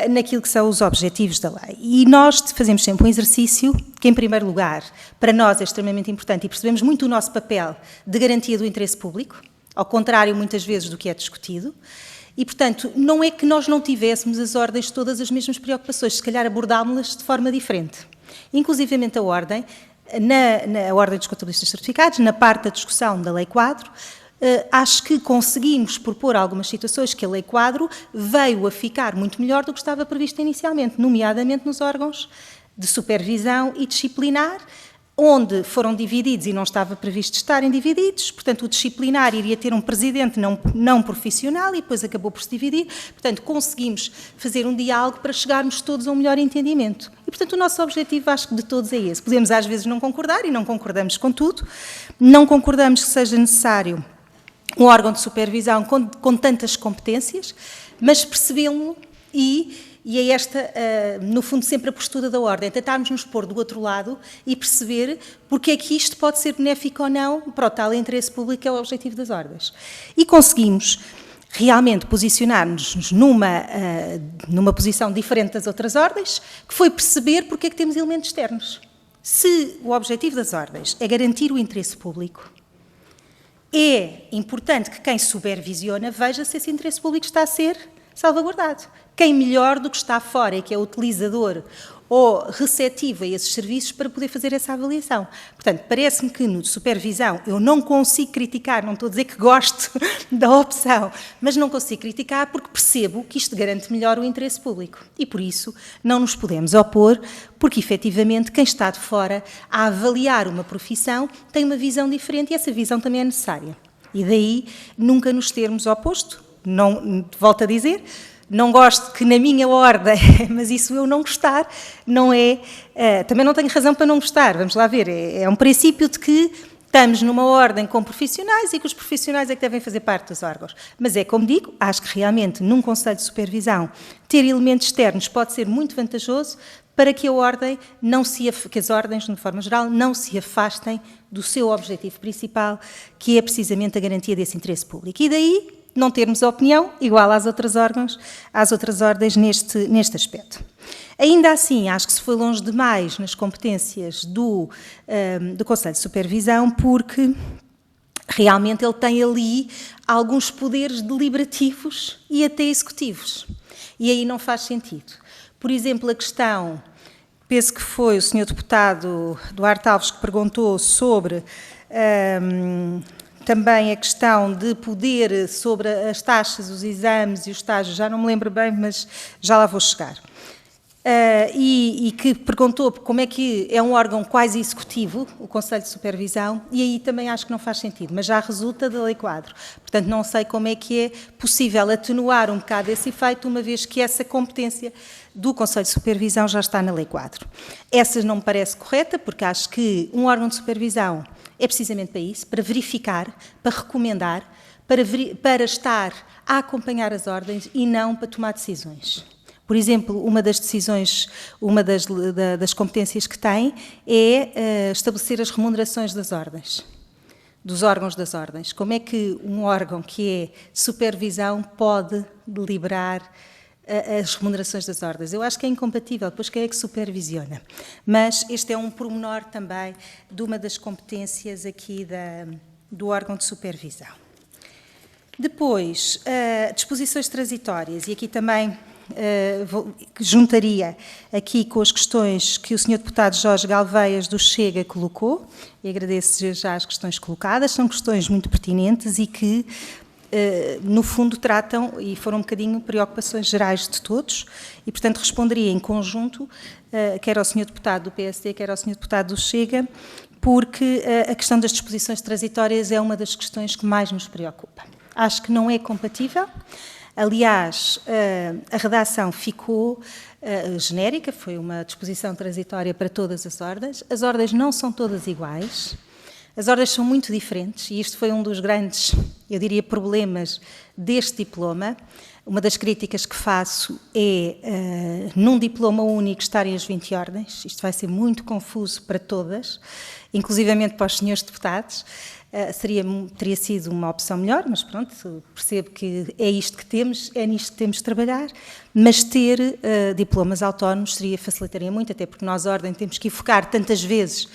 naquilo que são os objetivos da lei. E nós fazemos sempre um exercício que, em primeiro lugar, para nós é extremamente importante e percebemos muito o nosso papel de garantia do interesse público, ao contrário, muitas vezes, do que é discutido. E, portanto, não é que nós não tivéssemos as ordens todas as mesmas preocupações, se calhar abordámos-las de forma diferente. Inclusivamente a Ordem, na Ordem dos Contabilistas Certificados, na parte da discussão da Lei Quadro, acho que conseguimos propor algumas situações que a Lei Quadro veio a ficar muito melhor do que estava previsto inicialmente, nomeadamente nos órgãos de supervisão e disciplinar, onde foram divididos e não estava previsto estarem divididos, portanto o disciplinar iria ter um presidente não profissional e depois acabou por se dividir, portanto conseguimos fazer um diálogo para chegarmos todos a um melhor entendimento. E portanto o nosso objetivo acho que de todos é esse. Podemos às vezes não concordar e não concordamos com tudo, não concordamos que seja necessário um órgão de supervisão com tantas competências, mas percebê-lo e e é esta, no fundo, sempre a postura da Ordem, tentarmos nos pôr do outro lado e perceber porque é que isto pode ser benéfico ou não para o tal interesse público que é o objetivo das Ordens. E conseguimos realmente posicionar-nos numa posição diferente das outras Ordens, que foi perceber porque é que temos elementos externos. Se o objetivo das Ordens é garantir o interesse público, é importante que quem supervisiona veja se esse interesse público está a ser salvaguardado. Quem melhor do que está fora e que é utilizador ou receptivo a esses serviços para poder fazer essa avaliação. Portanto, parece-me que no de supervisão eu não consigo criticar, não estou a dizer que gosto da opção, mas não consigo criticar porque percebo que isto garante melhor o interesse público. E por isso não nos podemos opor, porque efetivamente quem está de fora a avaliar uma profissão tem uma visão diferente e essa visão também é necessária. E daí nunca nos termos oposto, não, volto a dizer, não gosto que na minha ordem, mas isso eu não gostar, não é... também não tenho razão para não gostar, vamos lá ver, é um princípio de que estamos numa ordem com profissionais e que os profissionais é que devem fazer parte dos órgãos. Mas é como digo, acho que realmente num Conselho de Supervisão ter elementos externos pode ser muito vantajoso para que a ordem que as ordens, de forma geral, não se afastem do seu objetivo principal, que é precisamente a garantia desse interesse público. E daí não termos opinião igual às outras ordens neste aspecto. Ainda assim, acho que se foi longe demais nas competências do Conselho de Supervisão, porque realmente ele tem ali alguns poderes deliberativos e até executivos. E aí não faz sentido. Por exemplo, a questão, penso que foi o Sr. Deputado Duarte Alves que perguntou sobre... também a questão de poder sobre as taxas, os exames e os estágios, já não me lembro bem, mas já lá vou chegar. E que perguntou como é que é um órgão quase executivo, o Conselho de Supervisão, e aí também acho que não faz sentido, mas já resulta da Lei Quadro. Portanto, não sei como é que é possível atenuar um bocado esse efeito, uma vez que essa competência do Conselho de Supervisão já está na Lei Quadro. Essa não me parece correta, porque acho que um órgão de supervisão é precisamente para isso, para verificar, para recomendar, para estar a acompanhar as ordens e não para tomar decisões. Por exemplo, uma das decisões, uma das competências que tem é estabelecer as remunerações das ordens, dos órgãos das ordens. Como é que um órgão que é supervisão pode deliberar as remunerações das ordens? Eu acho que é incompatível, depois quem é que supervisiona? Mas este é um pormenor também de uma das competências aqui do órgão de supervisão. Depois, disposições transitórias, e aqui também juntaria aqui com as questões que o Sr. Deputado Jorge Galveias do Chega colocou, e agradeço já as questões colocadas, são questões muito pertinentes e que no fundo tratam, e foram um bocadinho preocupações gerais de todos, e portanto responderia em conjunto, quer ao Sr. Deputado do PSD, quer ao Sr. Deputado do Chega, porque a questão das disposições transitórias é uma das questões que mais nos preocupa. Acho que não é compatível, aliás, a redação ficou genérica, foi uma disposição transitória para todas as ordens não são todas iguais, as ordens são muito diferentes e isto foi um dos grandes, eu diria, problemas deste diploma. Uma das críticas que faço é, num diploma único, estarem as 20 ordens. Isto vai ser muito confuso para todas, inclusivamente para os senhores deputados. Teria sido uma opção melhor, mas pronto, percebo que é isto que temos, é nisto que temos de trabalhar, mas ter diplomas autónomos facilitaria muito, até porque nós, ordem, temos que enfocar tantas vezes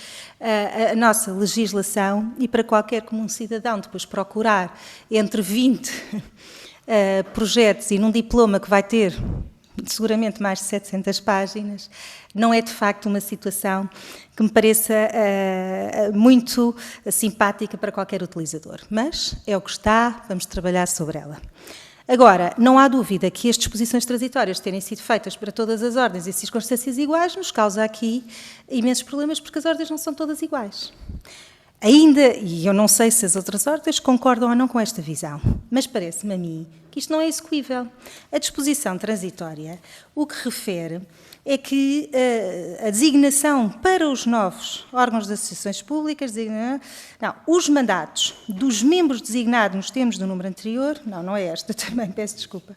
a nossa legislação e para qualquer comum cidadão depois procurar entre 20 projetos e num diploma que vai ter seguramente mais de 700 páginas, não é de facto uma situação que me pareça muito simpática para qualquer utilizador, mas é o que está, vamos trabalhar sobre ela. Agora, não há dúvida que as disposições transitórias terem sido feitas para todas as ordens e circunstâncias iguais nos causa aqui imensos problemas, porque as ordens não são todas iguais. Ainda, e eu não sei se as outras ordens concordam ou não com esta visão, mas parece-me a mim que isto não é execuível. A disposição transitória, o que refere é que a designação para os novos órgãos das associações públicas, os mandatos dos membros designados nos termos do número anterior, não é esta também, peço desculpa.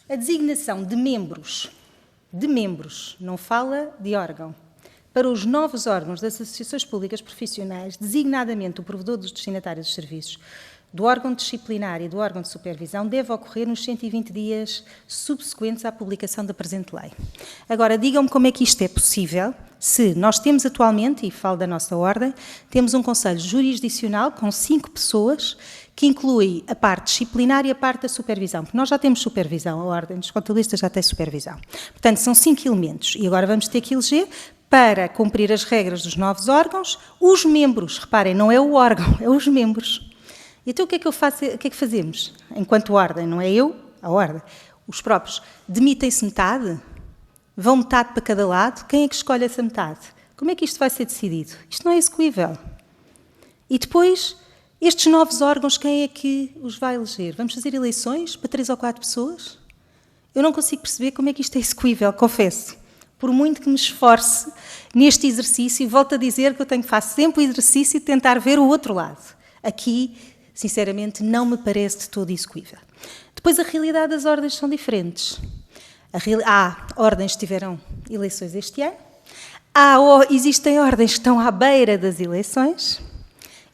a designação de membros, não fala de órgão, para os novos órgãos das associações públicas profissionais, designadamente o provedor dos destinatários dos serviços, do órgão disciplinar e do órgão de supervisão, deve ocorrer nos 120 dias subsequentes à publicação da presente lei. Agora, digam-me como é que isto é possível, se nós temos atualmente, e falo da nossa ordem, temos um conselho jurisdicional com 5 pessoas, que inclui a parte disciplinar e a parte da supervisão, porque nós já temos supervisão, a ordem dos contabilistas já tem supervisão. Portanto, são 5 elementos, e agora vamos ter que eleger, para cumprir as regras dos novos órgãos, os membros. Reparem, não é o órgão, é os membros. Então, o que é que fazemos? Enquanto ordem, não é eu, a ordem. Os próprios demitem-se metade? Vão metade para cada lado? Quem é que escolhe essa metade? Como é que isto vai ser decidido? Isto não é execuível. E depois, estes novos órgãos, quem é que os vai eleger? Vamos fazer eleições para 3 ou 4 pessoas? Eu não consigo perceber como é que isto é execuível, confesso. Por muito que me esforce neste exercício, e volto a dizer que eu faço sempre o exercício de tentar ver o outro lado. Aqui, sinceramente, não me parece de todo execuível. Depois, a realidade das ordens são diferentes. Há ordens que tiveram eleições este ano, existem ordens que estão à beira das eleições,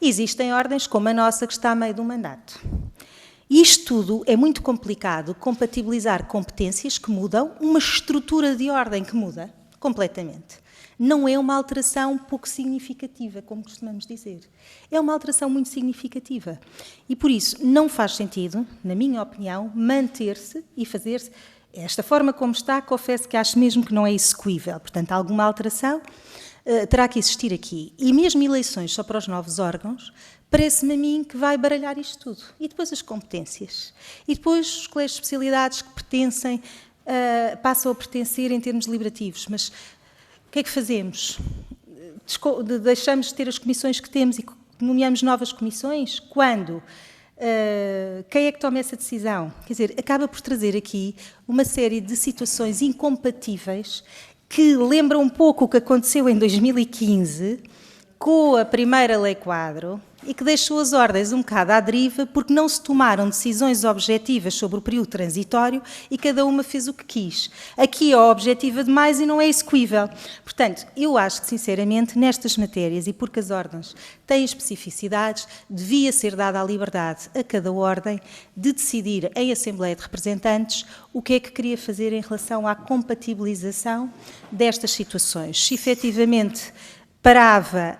e existem ordens como a nossa, que está a meio do mandato. Isto tudo é muito complicado, compatibilizar competências que mudam, uma estrutura de ordem que muda completamente. Não é uma alteração pouco significativa, como costumamos dizer. É uma alteração muito significativa. E, por isso, não faz sentido, na minha opinião, manter-se e fazer-se. Esta forma como está, confesso que acho mesmo que não é execuível. Portanto, alguma alteração terá que existir aqui. E mesmo eleições só para os novos órgãos, parece-me a mim que vai baralhar isto tudo. E depois as competências. E depois os colégios de especialidades que pertencem, passam a pertencer em termos deliberativos. Mas o que é que fazemos? Deixamos de ter as comissões que temos e nomeamos novas comissões? Quando? Quem é que toma essa decisão? Quer dizer, acaba por trazer aqui uma série de situações incompatíveis que lembram um pouco o que aconteceu em 2015 com a primeira lei quadro e que deixou as ordens um bocado à deriva porque não se tomaram decisões objetivas sobre o período transitório e cada uma fez o que quis. Aqui é objetiva demais e não é execuível. Portanto, eu acho que, sinceramente, nestas matérias, e porque as ordens têm especificidades, devia ser dada a liberdade a cada ordem de decidir em Assembleia de Representantes o que é que queria fazer em relação à compatibilização destas situações. Se efetivamente parava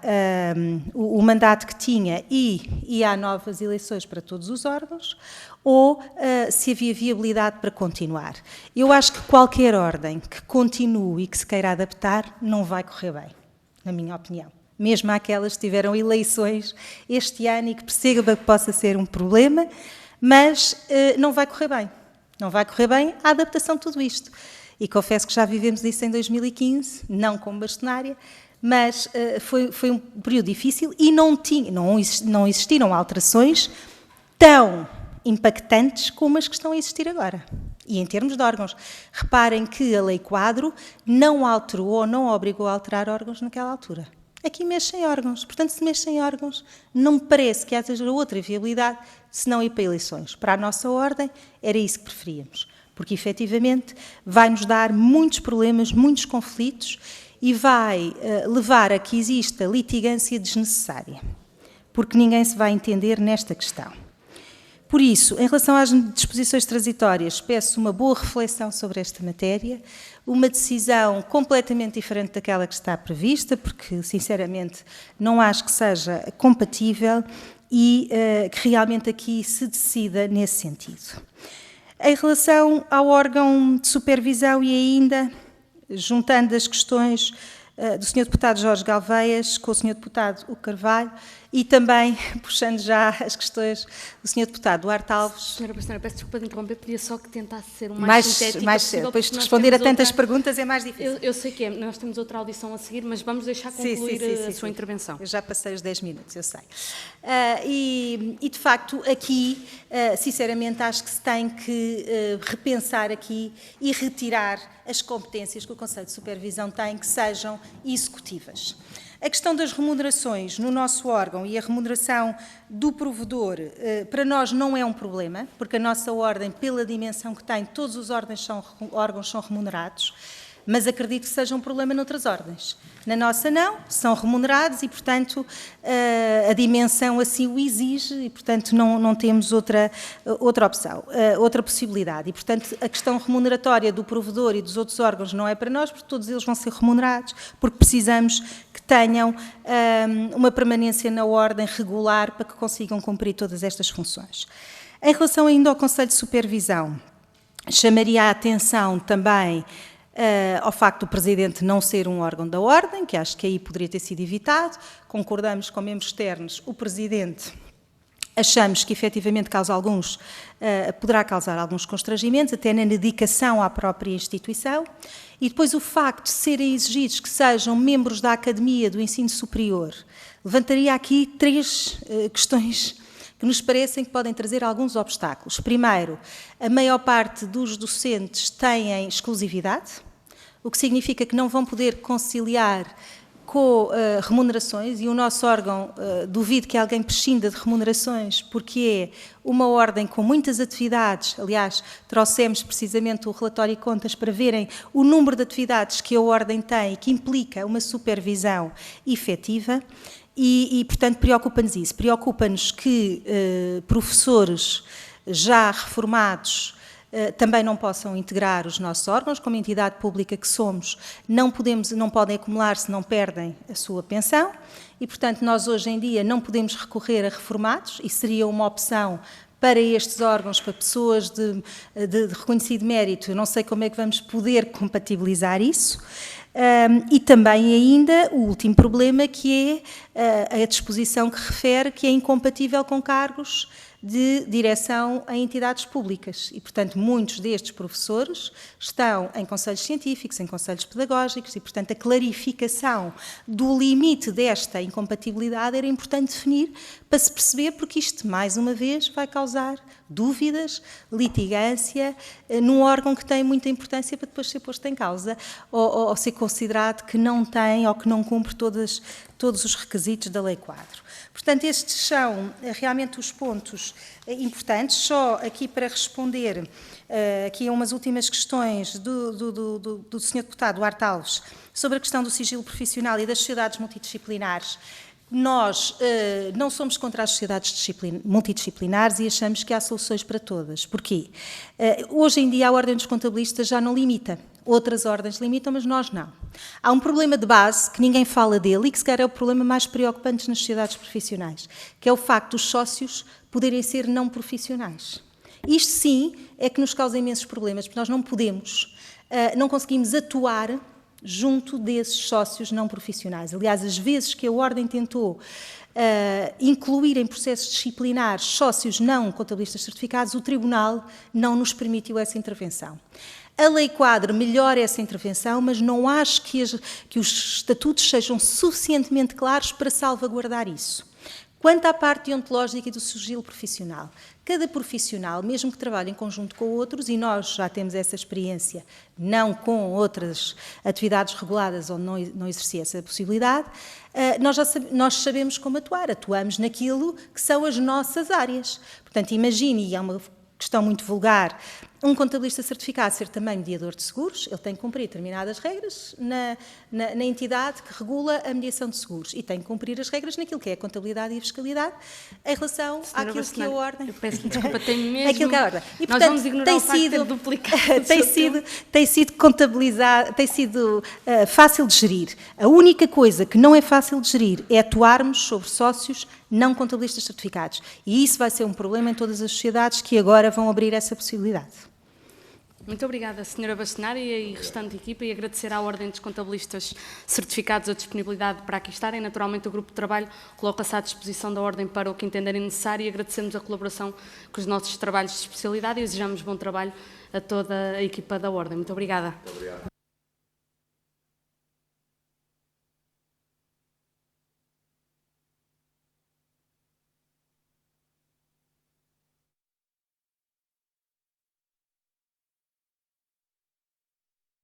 o mandato que tinha e ia a novas eleições para todos os órgãos, ou se havia viabilidade para continuar. Eu acho que qualquer ordem que continue e que se queira adaptar não vai correr bem, na minha opinião. Mesmo aquelas que tiveram eleições este ano e que perceba que possa ser um problema, mas não vai correr bem. Não vai correr bem a adaptação de tudo isto. E confesso que já vivemos isso em 2015, não como bastonária, mas foi um período difícil e não existiram alterações tão impactantes como as que estão a existir agora. E em termos de órgãos, reparem que a Lei Quadro não alterou ou não obrigou a alterar órgãos naquela altura. Aqui mexe em órgãos. Portanto, se mexe em órgãos, não me parece que haja outra viabilidade se não ir para eleições. Para a nossa ordem, era isso que preferíamos. Porque, efetivamente, vai-nos dar muitos problemas, muitos conflitos e vai levar a que exista litigância desnecessária, porque ninguém se vai entender nesta questão. Por isso, em relação às disposições transitórias, peço uma boa reflexão sobre esta matéria, uma decisão completamente diferente daquela que está prevista, porque, sinceramente, não acho que seja compatível e que realmente aqui se decida nesse sentido. Em relação ao órgão de supervisão e ainda juntando as questões do Sr. Deputado Jorge Galveias com o Sr. Deputado Hugo Carvalho e também puxando já as questões do Sr. Deputado Duarte Alves. Senhora Bastonária, peço desculpa de interromper, podia só que tentasse ser o mais sintético possível. Depois de responder a tantas perguntas é mais difícil. Eu sei que é, nós temos outra audição a seguir, mas vamos deixar concluir a sua intervenção. Eu já passei os 10 minutos, eu sei. E de facto, aqui, sinceramente, acho que se tem que repensar aqui e retirar as competências que o Conselho de Supervisão tem que sejam executivas. A questão das remunerações no nosso órgão e a remuneração do provedor, para nós não é um problema, porque a nossa ordem, pela dimensão que tem, todos os órgãos são remunerados, mas acredito que seja um problema noutras ordens. Na nossa não, são remunerados e, portanto, a dimensão assim o exige e, portanto, não temos outra opção, outra possibilidade. E, portanto, a questão remuneratória do provedor e dos outros órgãos não é para nós, porque todos eles vão ser remunerados, porque precisamos que tenham uma permanência na ordem regular para que consigam cumprir todas estas funções. Em relação ainda ao Conselho de Supervisão, chamaria a atenção também ao facto do Presidente não ser um órgão da Ordem, que acho que aí poderia ter sido evitado. Concordamos com membros externos, o Presidente achamos que efetivamente poderá causar alguns constrangimentos, até na dedicação à própria instituição, e depois o facto de serem exigidos que sejam membros da Academia do Ensino Superior, levantaria aqui 3 questões que nos parecem que podem trazer alguns obstáculos. Primeiro, a maior parte dos docentes têm exclusividade, o que significa que não vão poder conciliar com remunerações, e o nosso órgão, duvido que alguém prescinda de remunerações, porque é uma ordem com muitas atividades. Aliás, trouxemos precisamente o relatório de contas para verem o número de atividades que a ordem tem e que implica uma supervisão efetiva. E, portanto, preocupa-nos isso. Preocupa-nos que professores já reformados também não possam integrar os nossos órgãos, como entidade pública que somos, não podem acumular se não perdem a sua pensão, e, portanto, nós hoje em dia não podemos recorrer a reformados, e seria uma opção para estes órgãos, para pessoas de reconhecido mérito. Eu não sei como é que vamos poder compatibilizar isso. E também ainda o último problema, que é a disposição que refere que é incompatível com cargos de direção em entidades públicas. E, portanto, muitos destes professores estão em conselhos científicos, em conselhos pedagógicos, e, portanto, a clarificação do limite desta incompatibilidade era importante definir para se perceber, porque isto, mais uma vez, vai causar dúvidas, litigância, num órgão que tem muita importância para depois ser posto em causa ou ser considerado que não tem ou que não cumpre todos os requisitos da Lei Quadro. Portanto, estes são realmente os pontos importantes. Só aqui para responder aqui a umas últimas questões do Sr. Deputado Duarte Alves sobre a questão do sigilo profissional e das sociedades multidisciplinares. Nós não somos contra as sociedades multidisciplinares e achamos que há soluções para todas. Porquê? Hoje em dia a Ordem dos Contabilistas já não limita. Outras ordens limitam, mas nós não. Há um problema de base, que ninguém fala dele, e que se calhar é o problema mais preocupante nas sociedades profissionais, que é o facto dos sócios poderem ser não profissionais. Isto sim é que nos causa imensos problemas, porque nós não conseguimos atuar junto desses sócios não profissionais. Aliás, as vezes que a Ordem tentou incluir em processos disciplinares sócios não contabilistas certificados, o Tribunal não nos permitiu essa intervenção. A Lei Quadro melhora essa intervenção, mas não acho que os estatutos sejam suficientemente claros para salvaguardar isso. Quanto à parte deontológica e do sigilo profissional, cada profissional, mesmo que trabalhe em conjunto com outros, e nós já temos essa experiência, não com outras atividades reguladas onde não exercia essa possibilidade, nós sabemos como atuar, atuamos naquilo que são as nossas áreas. Portanto, imagine, e é uma questão muito vulgar, um contabilista certificado ser também mediador de seguros, ele tem que cumprir determinadas regras na entidade que regula a mediação de seguros e tem que cumprir as regras naquilo que é a contabilidade e a fiscalidade em relação àquilo que é a ordem. Eu peço desculpa, tenho mesmo... Aquilo que é a ordem. E, nós portanto, vamos ignorar o facto de ter duplicado. Tem sido contabilizado, tem sido fácil de gerir. A única coisa que não é fácil de gerir é atuarmos sobre sócios não contabilistas certificados. E isso vai ser um problema em todas as sociedades que agora vão abrir essa possibilidade. Muito obrigada, Sra. Bastonária e restante equipa, e agradecer à Ordem dos Contabilistas Certificados a disponibilidade para aqui estarem. Naturalmente, o Grupo de Trabalho coloca-se à disposição da Ordem para o que entenderem necessário, e agradecemos a colaboração com os nossos trabalhos de especialidade e desejamos bom trabalho a toda a equipa da Ordem. Muito obrigada. Muito obrigado.